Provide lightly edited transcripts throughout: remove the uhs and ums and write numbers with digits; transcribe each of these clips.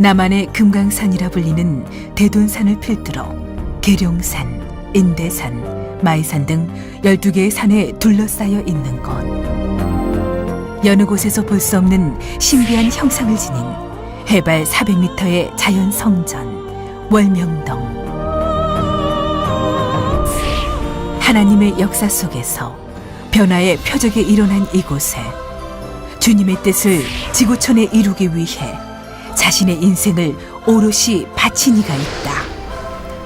남한의 금강산이라 불리는 대둔산을 필두로 계룡산, 인대산, 마이산 등 12개의 산에 둘러싸여 있는 곳. 여느 곳에서 볼 수 없는 신비한 형상을 지닌 해발 400m의 자연 성전 월명동. 하나님의 역사 속에서 변화의 표적이 일어난 이곳에 주님의 뜻을 지구촌에 이루기 위해 자신의 인생을 오롯이 바친 이가 있다.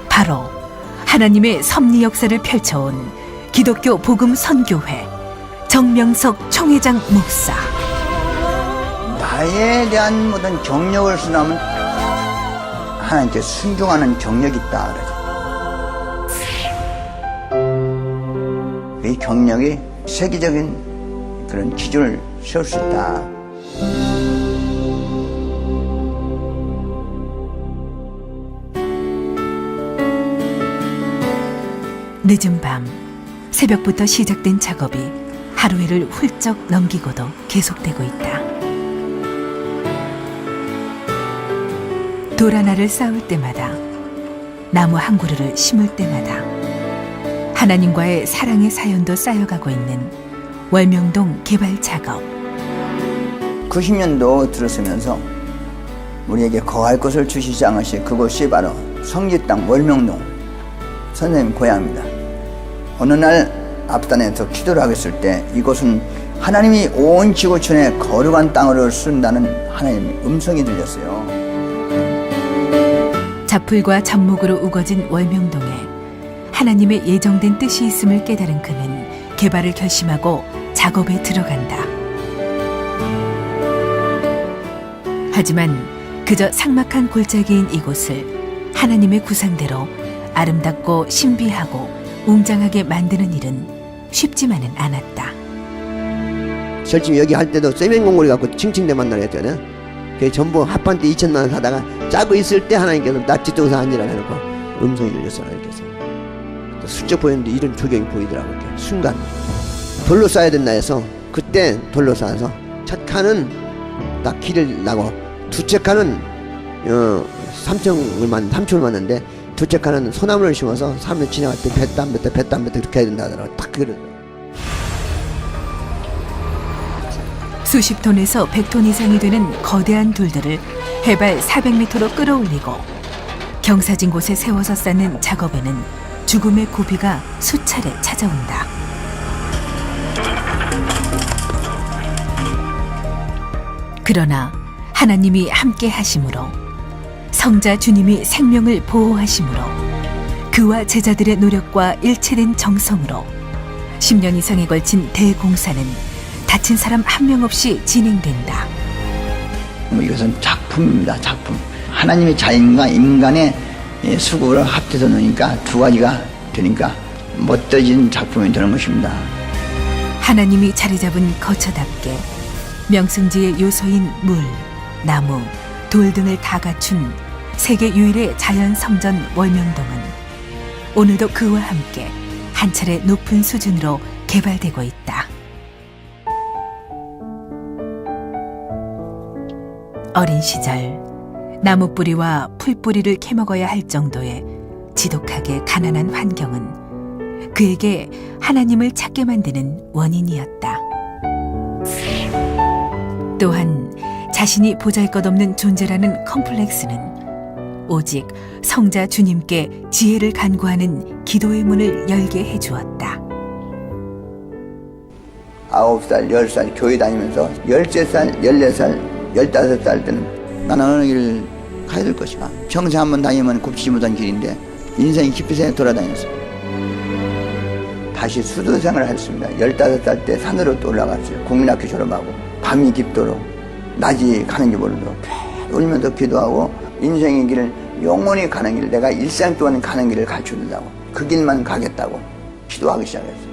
바로 하나님의 섭리 역사를 펼쳐온 기독교 복음 선교회 정명석 총회장 목사. 나에 대한 모든 경력을 수놓으면 하나님께 순종하는 경력이 있다 그러죠. 이 경력이 세계적인 그런 기준을 세울 수 있다. 늦은 밤 새벽부터 시작된 작업이 하루해를 훌쩍 넘기고도 계속되고 있다. 돌 하나를 쌓을 때마다, 나무 한 그루를 심을 때마다 하나님과의 사랑의 사연도 쌓여가고 있는 월명동 개발 작업. 90년도 들어서면서 우리에게 거할 곳을 주시지 않으시 그곳이 바로 성지 땅 월명동 선생님 고향입니다. 어느 날 앞단에서 기도를 하고 있을 때 이곳은 하나님이 온 지구촌에 거룩한 땅으로 쓴다는 하나님의 음성이 들렸어요. 잡풀과 잡목으로 우거진 월명동에 하나님의 예정된 뜻이 있음을 깨달은 그는 개발을 결심하고 작업에 들어간다. 하지만 그저 삭막한 골짜기인 이곳을 하나님의 구상대로 아름답고 신비하고 웅장하게 만드는 일은 쉽지만은 않았다. 설치 여기 할 때도 세면 공고리 갖고 칭칭대 만나려 했잖아요. 그 전부 합판 때 2천만 원 사다가 짜고 있을 때 하나님께서 나 뒤쪽에서 앉으라 해놓고 음성이 들렸어. 하나님께서 슬쩍 보였는데 이런 조경이 보이더라고요. 이렇게. 순간 돌로 쌓아야 된다 해서 그때 돌로 쌓아서 첫 칸은 딱 길을 나고 두째 칸은 3층을 맞는데 두째 칸은 소나무를 심어서 3년 지나갈 때 뱃담 그렇게 해야 된다 하더라고요. 딱 그래. 수십 톤에서 100톤 이상이 되는 거대한 돌들을 해발 400m로 끌어올리고 경사진 곳에 세워서 쌓는 작업에는 죽음의 고비가 수차례 찾아온다. 그러나 하나님이 함께 하심으로, 성자 주님이 생명을 보호하심으로, 그와 제자들의 노력과 일체된 정성으로 10년 이상에 걸친 대공사는 다친 사람 한 명 없이 진행된다. 이것은 작품입니다. 작품. 하나님의 자연과 인간의 수고를 합쳐서 놓으니까 두 가지가 되니까 멋져진 작품이 되는 것입니다. 하나님이 자리 잡은 거처답게 명승지의 요소인 물, 나무, 돌 등을 다 갖춘 세계 유일의 자연 성전 월명동은 오늘도 그와 함께 한 차례 높은 수준으로 개발되고 있다. 어린 시절 나무 뿌리와 풀 뿌리를 캐먹어야 할 정도의 지독하게 가난한 환경은 그에게 하나님을 찾게 만드는 원인이었다. 또한 자신이 보잘것없는 존재라는 컴플렉스는 오직 성자 주님께 지혜를 간구하는 기도의 문을 열게 해주었다. 9살, 10살 교회 다니면서 13살, 14살, 15살 때는 나는 어느 길을 가야 될 것이다. 평생 한번 다니면 굽지지 못한 길인데 인생이 깊이 생각 돌아다녔어요. 다시 수도 생활을 했습니다. 15살 때 산으로 또 올라갔어요. 국민학교 졸업하고 밤이 깊도록 낮이 가는 게 모르도록 울면서 기도하고 인생의 길을 영원히 가는 길, 내가 일생 동안 가는 길을 가르쳐준다고, 그 길만 가겠다고 기도하기 시작했어요.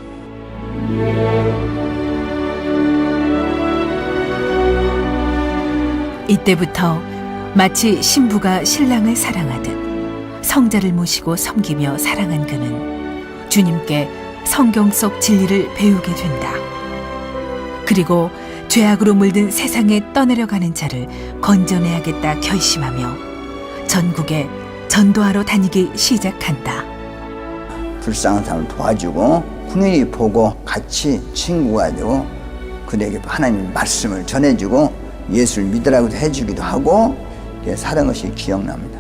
이때부터 마치 신부가 신랑을 사랑하듯 성자를 모시고 섬기며 사랑한 그는 주님께 성경 속 진리를 배우게 된다. 그리고 죄악으로 물든 세상에 떠내려가는 자를 건져내야겠다 결심하며 전국에 전도하러 다니기 시작한다. 불쌍한 사람을 도와주고 hun연히 보고 같이 친구가 되고 그들에게 하나님 말씀을 전해주고 예수를 믿으라고 해주기도 하고 살은 것이 기억납니다.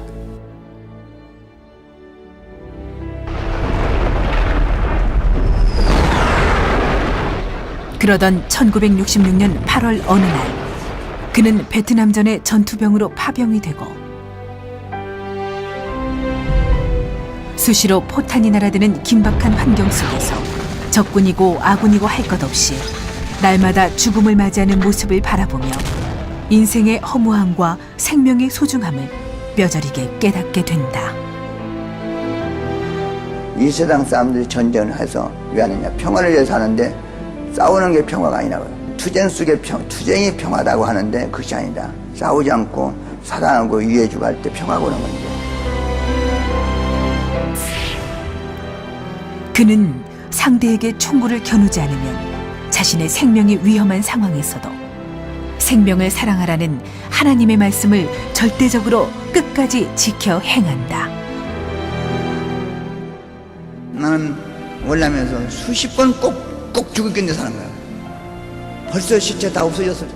그러던 1966년 8월 어느 날 그는 베트남전의 전투병으로 파병이 되고 수시로 포탄이 날아드는 긴박한 환경 속에서 적군이고 아군이고 할 것 없이 날마다 죽음을 맞이하는 모습을 바라보며 인생의 허무함과 생명의 소중함을 뼈저리게 깨닫게 된다. 이 세상 사람들이 전쟁을 해서 왜 하느냐? 평화를 위해서 하는데 싸우는 게 평화가 아니라고요. 투쟁 속의 투쟁이 평화다고 하는데 그것이 아니다. 싸우지 않고 사랑하고 이해해주고 할 때 평화가 오는 건데. 그는 상대에게 총구를 겨누지 않으면 자신의 생명이 위험한 상황에서도 생명을 사랑하라는 하나님의 말씀을 절대적으로 끝까지 지켜 행한다. 나는 월남에서 수십 번 꼭 죽었겠는데 사는 거야. 벌써 시체 다 없어졌어.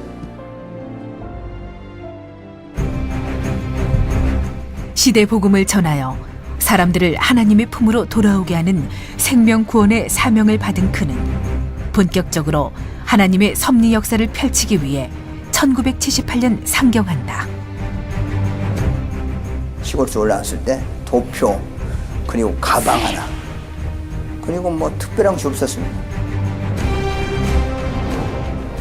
시대 복음을 전하여 사람들을 하나님의 품으로 돌아오게 하는 생명 구원의 사명을 받은 그는 본격적으로 하나님의 섭리 역사를 펼치기 위해 1978년 상경한다. 시골에서 올라왔을 때 도표 그리고 가방 하나 그리고 뭐 특별한 것이 없었습니다.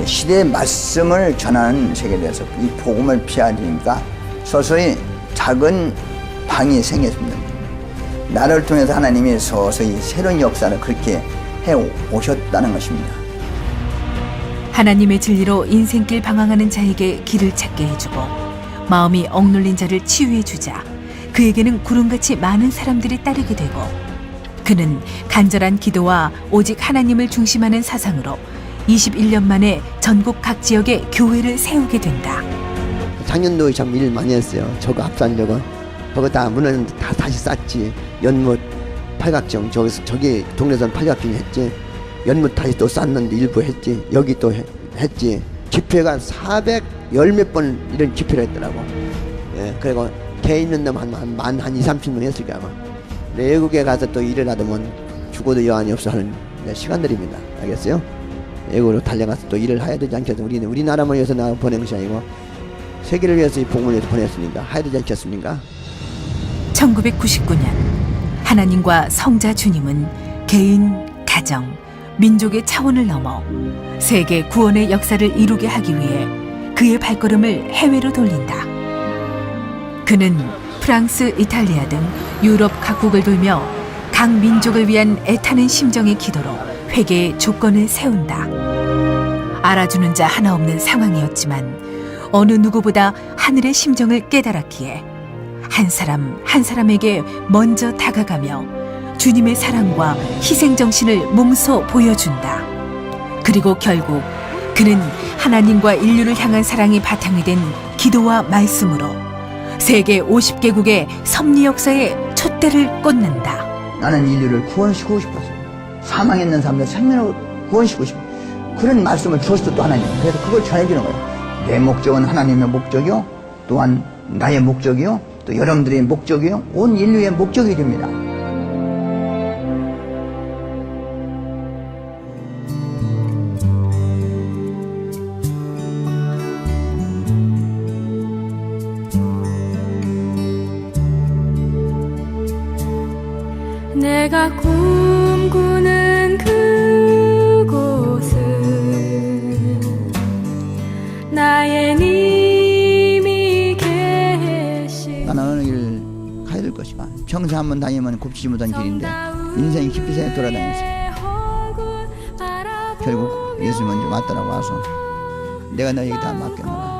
시대의 말씀을 전하는 세계에 대해서 이 복음을 피하니까 서서히 작은 방이 생겼습니다. 나를 통해서 하나님이 서서히 새로운 역사를 그렇게 해 오셨다는 것입니다. 하나님의 진리로 인생길 방황하는 자에게 길을 찾게 해주고 마음이 억눌린 자를 치유해주자 그에게는 구름같이 많은 사람들이 따르게 되고 그는 간절한 기도와 오직 하나님을 중심하는 사상으로 21년 만에 전국 각 지역에 교회를 세우게 된다. 작년도 참 일 많이 했어요. 저거 합산적은 그거 다 문은 다 다시 쌌지. 연못 팔각정 저기 동네선 팔각정 했지. 연못 다시 또 쌌는데 일부 했지. 여기 또 했지. 집회가 410몇 번 이런 집회를 했더라고. 예, 그리고 개 있는 놈 한 2, 30명 했을 거야 아마. 외국에 가서 또 일을 하더면 죽어도 여한이 없어 하는 시간들입니다. 알겠어요? 외국으로 달려가서 또 일을 해야 되지 않겠습니까? 우리는 우리나라만 위해서 나 보낸 것이 아니고 세계를 위해서 이 복음을 위해서 보냈으니까 해야 되지 않겠습니까? 1999년 하나님과 성자 주님은 개인, 가정, 민족의 차원을 넘어 세계 구원의 역사를 이루게 하기 위해 그의 발걸음을 해외로 돌린다. 그는 프랑스, 이탈리아 등 유럽 각국을 돌며 각 민족을 위한 애타는 심정의 기도로 회개의 조건을 세운다. 알아주는 자 하나 없는 상황이었지만 어느 누구보다 하늘의 심정을 깨달았기에 한 사람 한 사람에게 먼저 다가가며 주님의 사랑과 희생정신을 몸소 보여준다. 그리고 결국 그는 하나님과 인류를 향한 사랑이 바탕이 된 기도와 말씀으로 세계 50개국의 섭리 역사에 촛대를 꽂는다. 나는 인류를 구원시키고 싶었어요. 사망에 있는 사람들 생명을 구원시키고 싶어. 그런 말씀을 주었어 또 하나님. 그래서 그걸 전해주는 거예요. 내 목적은 하나님의 목적이요, 또한 나의 목적이요, 또 여러분들의 목적이요, 온 인류의 목적이 됩니다. 내가 꿈꾸는 그곳은 나의 님이 계시. 나는 어느 길을 가야 될 것이가. 평생 한번 다니면 곱치지 못한 길인데 인생이 깊이 생에 돌아다녔어요. 결국 예수 먼저 왔더라고 와서 내가 너에게 다 맡겨놔라.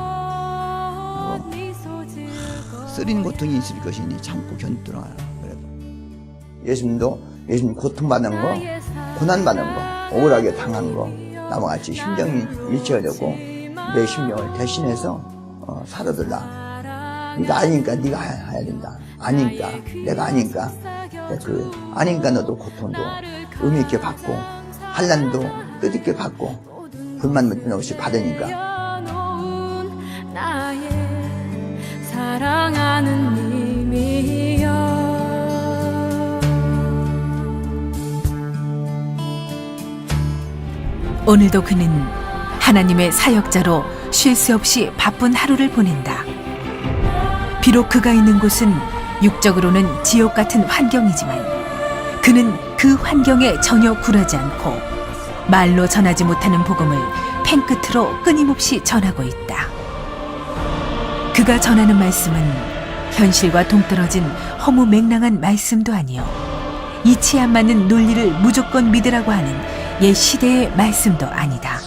쓰린 고통이 있을 것이니 참고 견디도록 하라. 예수님도 예수님 고통받는 거, 고난받는 거, 억울하게 당한 거 나와 같이 심정이 일치가 되고 내 심령을 대신해서 살아들라. 네가 아니니까 네가 해야 된다. 아니니까 내가 아니니까 그 아니니까 너도 고통도 의미 있게 받고 환난도 뜻있게 받고 불만 없이 받으니까. 나의 사랑하는 님이여. 오늘도 그는 하나님의 사역자로 쉴 새 없이 바쁜 하루를 보낸다. 비록 그가 있는 곳은 육적으로는 지옥 같은 환경이지만 그는 그 환경에 전혀 굴하지 않고 말로 전하지 못하는 복음을 펜끝으로 끊임없이 전하고 있다. 그가 전하는 말씀은 현실과 동떨어진 허무맹랑한 말씀도 아니요 이치에 안 맞는 논리를 무조건 믿으라고 하는 옛 시대의 말씀도 아니다.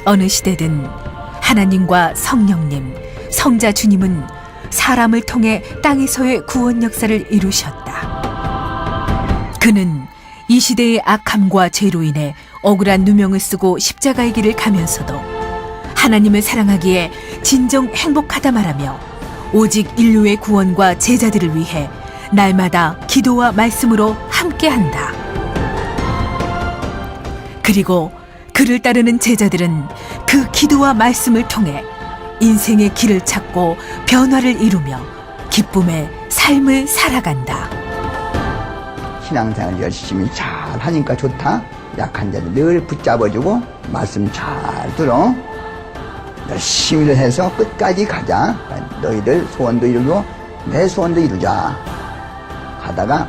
어느 시대든 하나님과 성령님, 성자 주님은 사람을 통해 땅에서의 구원 역사를 이루셨다. 그는 이 시대의 악함과 죄로 인해 억울한 누명을 쓰고 십자가의 길을 가면서도 하나님을 사랑하기에 진정 행복하다 말하며 오직 인류의 구원과 제자들을 위해 날마다 기도와 말씀으로 함께한다. 그리고 그를 따르는 제자들은 그 기도와 말씀을 통해 인생의 길을 찾고 변화를 이루며 기쁨의 삶을 살아간다. 신앙생활 열심히 잘 하니까 좋다. 약한 자들 늘 붙잡아주고 말씀 잘 들어. 열심히 해서 끝까지 가자. 너희들 소원도 이루고 내 소원도 이루자. 하다가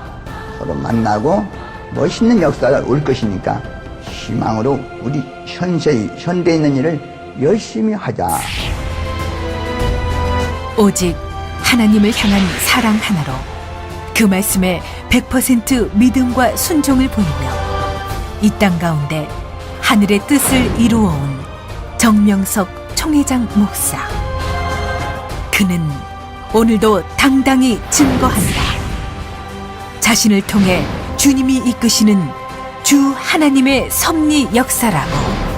서로 만나고 멋있는 역사가 올 것이니까 희망으로 우리 현대에 있는 일을 열심히 하자. 오직 하나님을 향한 사랑 하나로 그 말씀에 100% 믿음과 순종을 보이며 이 땅 가운데 하늘의 뜻을 이루어온 정명석 총회장 목사. 그는 오늘도 당당히 증거한다. 자신을 통해 주님이 이끄시는 주 하나님의 섭리 역사라고.